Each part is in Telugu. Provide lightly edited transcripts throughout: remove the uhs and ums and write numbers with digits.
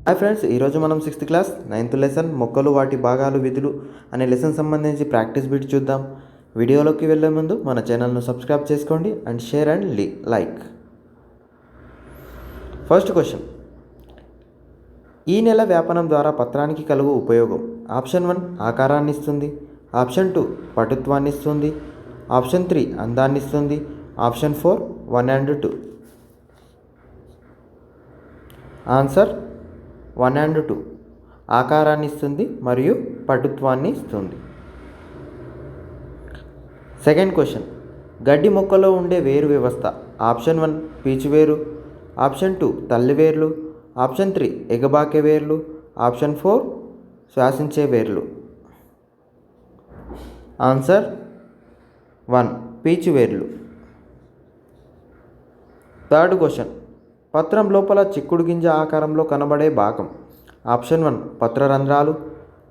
హాయ్ ఫ్రెండ్స్, ఈరోజు మనం 6th క్లాస్ 9th లెసన్ మొక్కలు వాటి భాగాలు విధులు అనే లెసన్ సంబంధించి ప్రాక్టీస్ బిట్ చూద్దాం. వీడియోలోకి వెళ్ళే ముందు మన ఛానల్ను సబ్స్క్రైబ్ చేసుకోండి and share and like. First question, ఈ నెల వ్యాపనం ద్వారా పత్రానికి కలుగు ఉపయోగం. ఆప్షన్ 1 ఆకారాన్ని ఇస్తుంది, ఆప్షన్ 2 పటుత్వాన్ని ఇస్తుంది, ఆప్షన్ 3 అందాన్ని ఇస్తుంది, ఆప్షన్ 4 1 and 2. ఆన్సర్ 1 and 2 ఆకారాన్ని ఇస్తుంది మరియు పటుత్వాన్ని ఇస్తుంది. సెకండ్ క్వశ్చన్, గడ్డి మొక్కలో ఉండే వేరు వ్యవస్థ. ఆప్షన్ 1 పీచు వేరు, ఆప్షన్ 2 తల్లి వేర్లు, ఆప్షన్ 3 ఎగబాకే వేర్లు, ఆప్షన్ 4 శ్వాసించే వేర్లు. ఆన్సర్ 1 పీచు వేర్లు. థర్డ్ క్వశ్చన్, పత్రం లోపల చిక్కుడు గింజ ఆకారంలో కనబడే భాగం. ఆప్షన్ 1 పత్రరంధ్రాలు,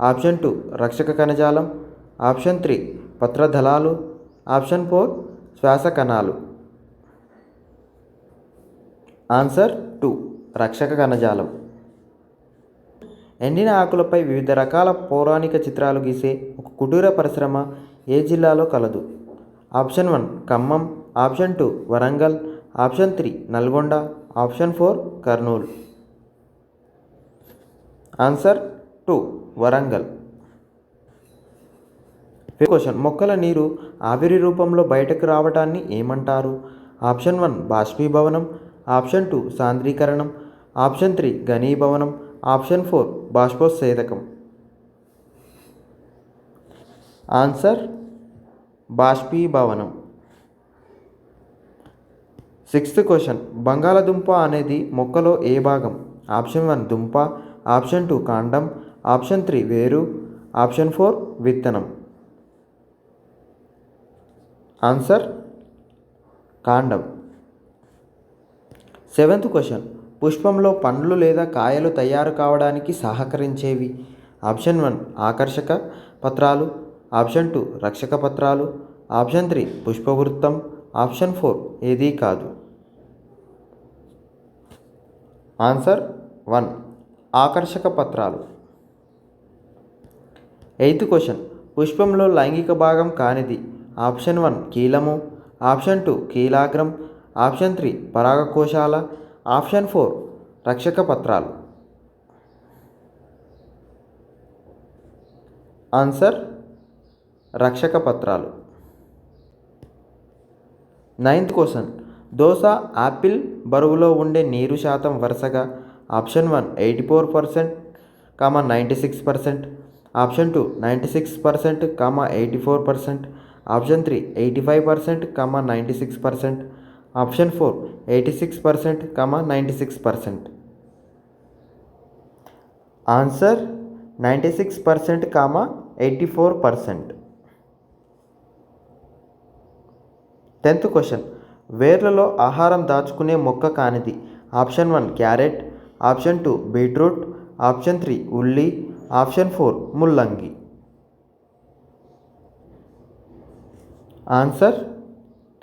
ఆప్షన్ 2 రక్షక కణజాలం, ఆప్షన్ 3 పత్రదళాలు, ఆప్షన్ 4 శ్వాస కణాలు. ఆన్సర్ 2 రక్షక కణజాలం. ఎండిన ఆకులపై వివిధ రకాల పౌరాణిక చిత్రాలు గీసే ఒక కుటీర పరిశ్రమ ఏ జిల్లాలో కలదు. Option 1 Khammam, option 2 Warangal, option 3 Nalgonda, option 4 Kurnool. Answer 2 Warangal. Question, మొక్కల నీరు ఆవిరి రూపంలో బయటకు రావటాన్ని ఏమంటారు. ఆప్షన్ 1 బాష్పీభవనం, ఆప్షన్ 2 సాంద్రీకరణం, ఆప్షన్ 3 ఘనీభవనం, ఆప్షన్ 4 బాష్పోత్సేదకం. ఆన్సర్ బాష్పీభవనం. సిక్స్త్ క్వశ్చన్, బంగాళదుంప అనేది మొక్కలో ఏ భాగం. ఆప్షన్ 1 దుంప, ఆప్షన్ 2 కాండం, ఆప్షన్ 3 వేరు, ఆప్షన్ 4 విత్తనం. ఆన్సర్ కాండం. సెవెంత్ క్వశ్చన్, పుష్పంలో పండ్లు లేదా కాయలు తయారు కావడానికి సహకరించేవి. ఆప్షన్ 1 ఆకర్షక పత్రాలు, ఆప్షన్ 2 రక్షక పత్రాలు, ఆప్షన్ 3 పుష్పవృత్తం, ఆప్షన్ 4 ఏదీ కాదు. ఆన్సర్ 1 ఆకర్షక పత్రాలు. ఎయిత్ క్వశ్చన్, పుష్పంలో లైంగిక భాగం కానిది. ఆప్షన్ 1 కీలము, ఆప్షన్ 2 కీలాగ్రం, ఆప్షన్ 3 పరాగకోశాల, ఆప్షన్ 4 రక్షక పత్రాలు. ఆన్సర్ రక్షక పత్రాలు. నైన్త్ క్వశ్చన్, దోస యాపిల్ బరువులో ఉండే నీరు శాతం వరుసగా option 1 84%, 96%, option 2 96%, 84%, option 3 85%, 96%, option 4 86%, 96%. Answer 96%, 84%. 10th question, వేర్లలో ఆహారం దాచుకునే మొక్క కానిది. Option 1 carrot, option 2 beetroot, option 3 ఉల్లి, ఆప్షన్ 4 ముల్లంగి. ఆన్సర్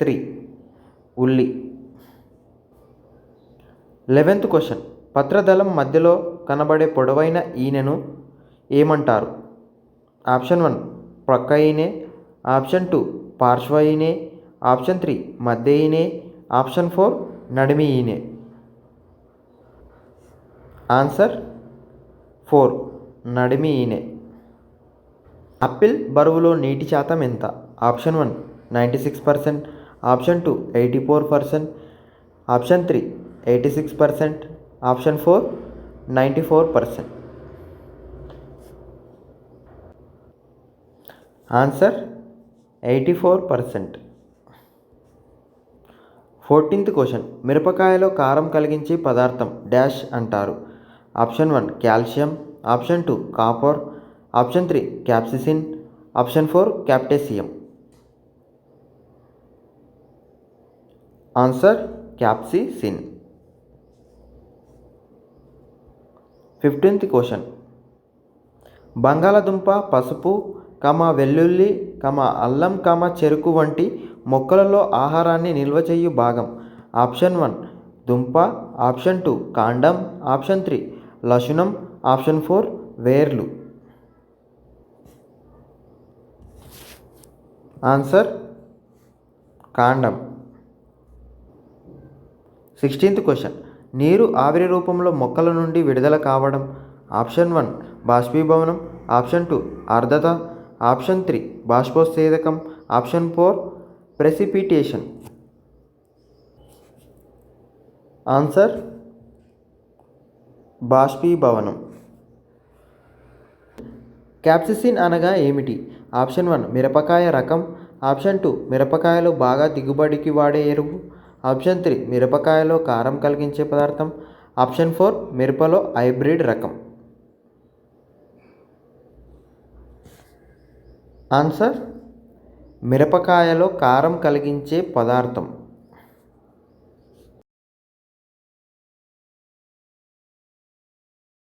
3 ఉల్లి. 11th క్వశ్చన్, పత్రదళం మధ్యలో కనబడే పొడవైన ఈనెను ఏమంటారు. ఆప్షన్ 1 ప్రక్క ఈనె, ఆప్షన్ 2 పార్శ్వ ఈనె, ఆప్షన్ 3 మధ్య ఈనె, ఆప్షన్ 4 నడిమి ఈనె. ఆన్సర్ 4 నడిమి ఈనె. ఆపిల్ బరువులో నీటి శాతం ఎంత. Option 1 96%, option 2 84%, option 3 86%, option 4 94%. Answer 84%. 14th question, మిరపకాయలో కారం కలిగించే పదార్థం డాష్ అంటారు. Option 1 calcium, option 2 copper, option 3 capsaicin, option 4 క్యాప్టేసియం. Answer capsaicin. 15th క్వశ్చన్, బంగాళదుంప, పసుపు, వెల్లుల్లి, అల్లం, చెరుకు వంటి మొక్కలలో ఆహారాన్ని నిల్వ చేయు భాగం. ఆప్షన్ 1 దుంప, ఆప్షన్ 2 కాండం, ఆప్షన్ 3 లశునం. ఆప్షన్ 4 వేర్లు. ఆన్సర్ కాండం. 16th question. నీరు ఆవిరి రూపంలో మొక్కల నుండి విడుదల కావడం. ఆప్షన్ 1 బాష్పీభవనం. ఆప్షన్ 2 ఆర్ద్రత. ఆప్షన్ 3 బాష్పోత్సేదకం. Option 4 precipitation. ఆన్సర్ బాష్పీభవనం. క్యాప్సిసిన్ అనగా ఏమిటి? ఆప్షన్ 1 మిరపకాయ రకం. ఆప్షన్ 2 మిరపకాయలు బాగా దిగుబడికి వాడే ఎరువు. ఆప్షన్ 3 మిరపకాయలో కారం కలిగించే పదార్థం. ఆప్షన్ 4 మిరపలో హైబ్రిడ్ రకం. ఆన్సర్ మిరపకాయలో కారం కలిగించే పదార్థం.